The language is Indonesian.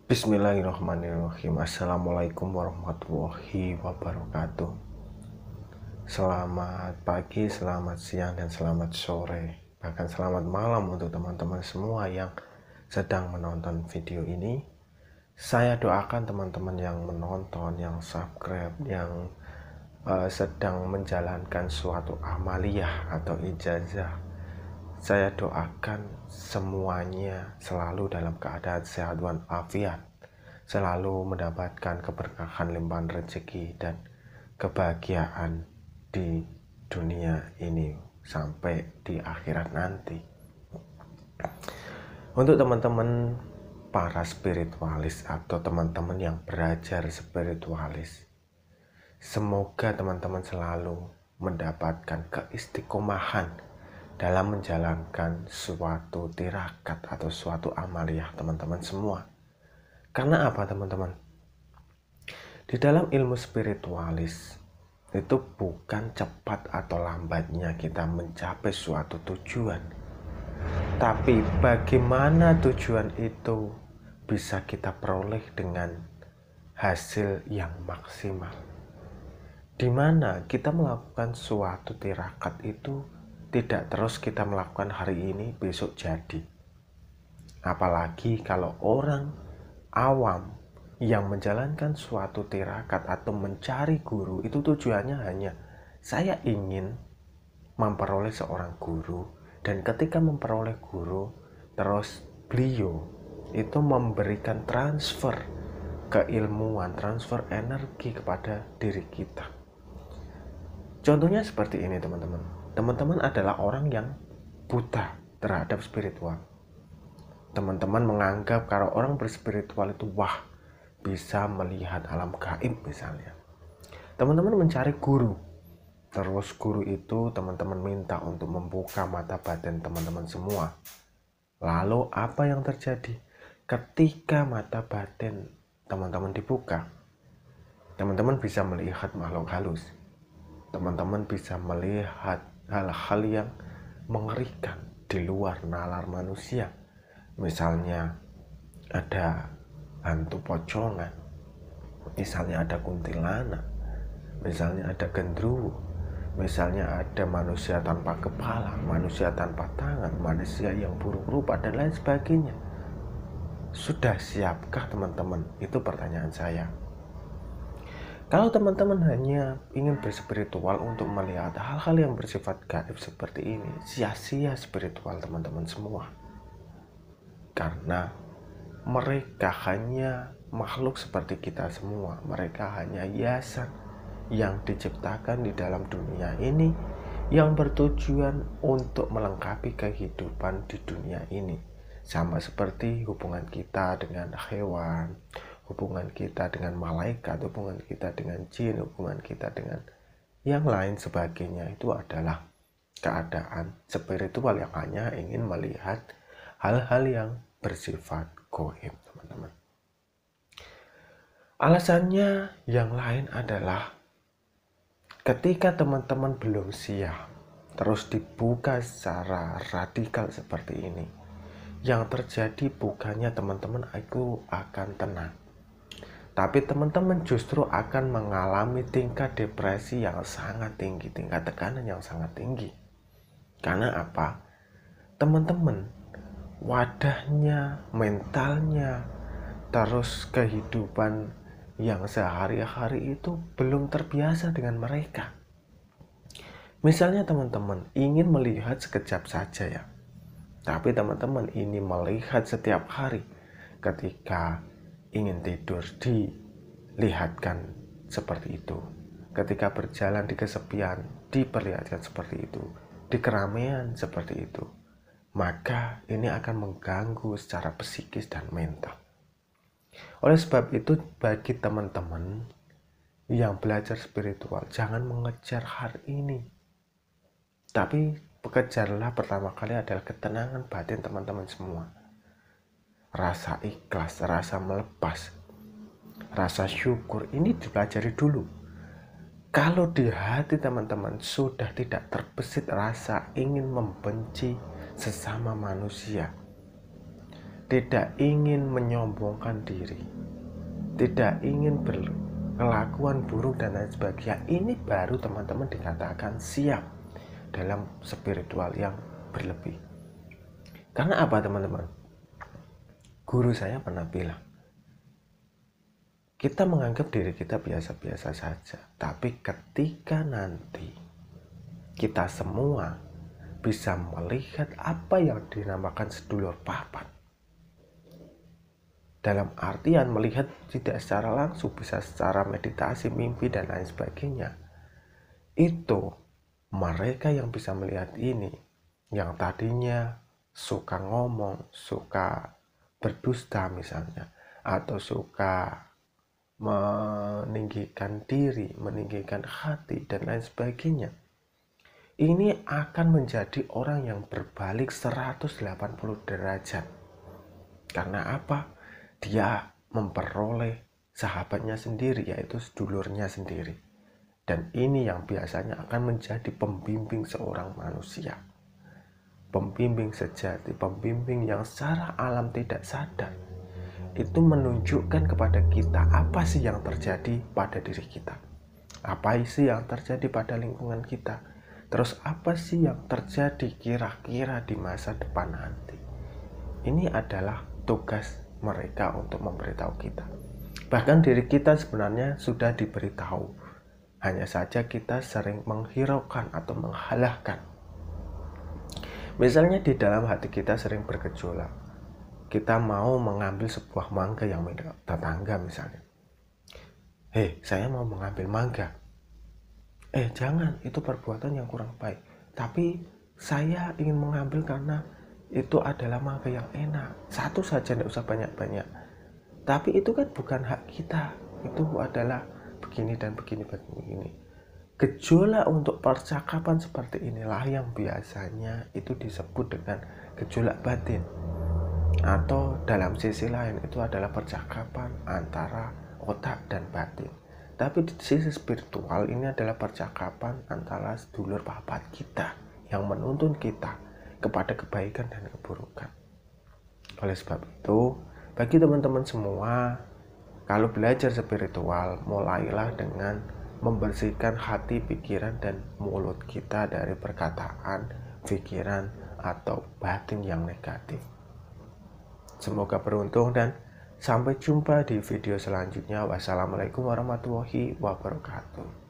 Bismillahirrahmanirrahim. Assalamualaikum warahmatullahi wabarakatuh. Selamat pagi, selamat siang, dan selamat sore. Bahkan selamat malam untuk teman-teman semua yang sedang menonton video ini. Saya doakan teman-teman yang menonton, yang subscribe, yang sedang menjalankan suatu amaliyah atau ijazah. Saya doakan semuanya selalu dalam keadaan sehat walafiat, selalu mendapatkan keberkahan limpahan rezeki dan kebahagiaan di dunia ini sampai di akhirat nanti. Untuk teman-teman para spiritualis atau teman-teman yang belajar spiritualis, semoga teman-teman selalu mendapatkan keistiqomahan dalam menjalankan suatu tirakat atau suatu amaliyah teman-teman semua. Karena apa teman-teman? Di dalam ilmu spiritualis itu bukan cepat atau lambatnya kita mencapai suatu tujuan, tapi bagaimana tujuan itu bisa kita peroleh dengan hasil yang maksimal. Di mana kita melakukan suatu tirakat itu tidak terus kita melakukan hari ini besok jadi. Apalagi kalau orang awam yang menjalankan suatu tirakat atau mencari guru, itu tujuannya hanya saya ingin memperoleh seorang guru, dan ketika memperoleh guru terus beliau itu memberikan transfer keilmuan, transfer energi kepada diri kita. Contohnya seperti ini teman-teman. Teman-teman adalah orang yang buta terhadap spiritual. Teman-teman menganggap kalau orang berspiritual itu wah, bisa melihat alam gaib misalnya. Teman-teman mencari guru. Terus guru itu teman-teman minta untuk membuka mata batin teman-teman semua. Lalu apa yang terjadi? Ketika mata batin teman-teman dibuka, teman-teman bisa melihat makhluk halus. Teman-teman bisa melihat hal-hal yang mengerikan di luar nalar manusia. Misalnya ada hantu pocongan, misalnya ada kuntilanak, misalnya ada gendruwo, misalnya ada manusia tanpa kepala, manusia tanpa tangan, manusia yang buruk rupa, dan lain sebagainya. Sudah siapkah teman-teman? Itu pertanyaan saya. Kalau teman-teman hanya ingin berspiritual untuk melihat hal-hal yang bersifat gaib seperti ini, sia-sia spiritual teman-teman semua. Karena mereka hanya makhluk seperti kita semua. Mereka hanya hiasan yang diciptakan di dalam dunia ini, yang bertujuan untuk melengkapi kehidupan di dunia ini. Sama seperti hubungan kita dengan hewan, hubungan kita dengan malaikat, hubungan kita dengan jin, hubungan kita dengan yang lain sebagainya. Itu adalah keadaan spiritual yang hanya ingin melihat hal-hal yang bersifat gaib, teman-teman. Alasannya yang lain adalah ketika teman-teman belum siap terus dibuka secara radikal seperti ini, yang terjadi bukannya teman-teman itu akan tenang, tapi teman-teman justru akan mengalami tingkat depresi yang sangat tinggi, tingkat tekanan yang sangat tinggi. Karena apa? Teman-teman wadahnya, mentalnya, terus kehidupan yang sehari-hari itu belum terbiasa dengan mereka. Misalnya teman-teman ingin melihat sekejap saja ya, tapi teman-teman ini melihat setiap hari. Ketika ingin tidur dilihatkan seperti itu, ketika berjalan di kesepian diperlihatkan seperti itu, di keramaian seperti itu, maka ini akan mengganggu secara psikis dan mental. Oleh sebab itu, bagi teman-teman yang belajar spiritual, jangan mengejar hal ini, tapi kejarlah pertama kali adalah ketenangan batin teman-teman semua. Rasa ikhlas, rasa melepas, rasa syukur, ini dipelajari dulu. Kalau di hati teman-teman sudah tidak terbesit rasa ingin membenci sesama manusia, tidak ingin menyombongkan diri, tidak ingin berkelakuan buruk dan lain sebagainya, ini baru teman-teman dikatakan siap dalam spiritual yang berlebih. Karena apa teman-teman? Guru saya pernah bilang, kita menganggap diri kita biasa-biasa saja, tapi ketika nanti kita semua bisa melihat apa yang dinamakan sedulur papat, dalam artian melihat tidak secara langsung, bisa secara meditasi, mimpi, dan lain sebagainya, itu mereka yang bisa melihat ini, yang tadinya suka ngomong, suka berdusta misalnya, atau suka meninggikan diri, meninggikan hati, dan lain sebagainya, ini akan menjadi orang yang berbalik 180 derajat. Karena apa? Dia memperoleh sahabatnya sendiri, yaitu sedulurnya sendiri. Dan ini yang biasanya akan menjadi pembimbing seorang manusia. Pembimbing sejati, pembimbing yang secara alam tidak sadar. Itu menunjukkan kepada kita apa sih yang terjadi pada diri kita. Apa sih yang terjadi pada lingkungan kita. Terus apa sih yang terjadi kira-kira di masa depan nanti. Ini adalah tugas mereka untuk memberitahu kita. Bahkan diri kita sebenarnya sudah diberitahu, hanya saja kita sering menghiraukan atau menghalahkan. Misalnya di dalam hati kita sering bergejolak, kita mau mengambil sebuah mangga yang milik tetangga misalnya. Saya mau mengambil mangga. Jangan, itu perbuatan yang kurang baik. Tapi saya ingin mengambil karena itu adalah mangga yang enak. Satu saja, tidak usah banyak-banyak. Tapi itu kan bukan hak kita. Itu adalah begini dan begini. Gejolak untuk percakapan seperti inilah yang biasanya itu disebut dengan gejolak batin. Atau dalam sisi lain itu adalah percakapan antara otak dan batin. Tapi di sisi spiritual ini adalah percakapan antara sedulur papat kita yang menuntun kita kepada kebaikan dan keburukan. Oleh sebab itu, bagi teman-teman semua, kalau belajar spiritual, mulailah dengan membersihkan hati, pikiran, dan mulut kita dari perkataan, pikiran, atau batin yang negatif. Semoga beruntung dan sampai jumpa di video selanjutnya. Wassalamualaikum warahmatullahi wabarakatuh.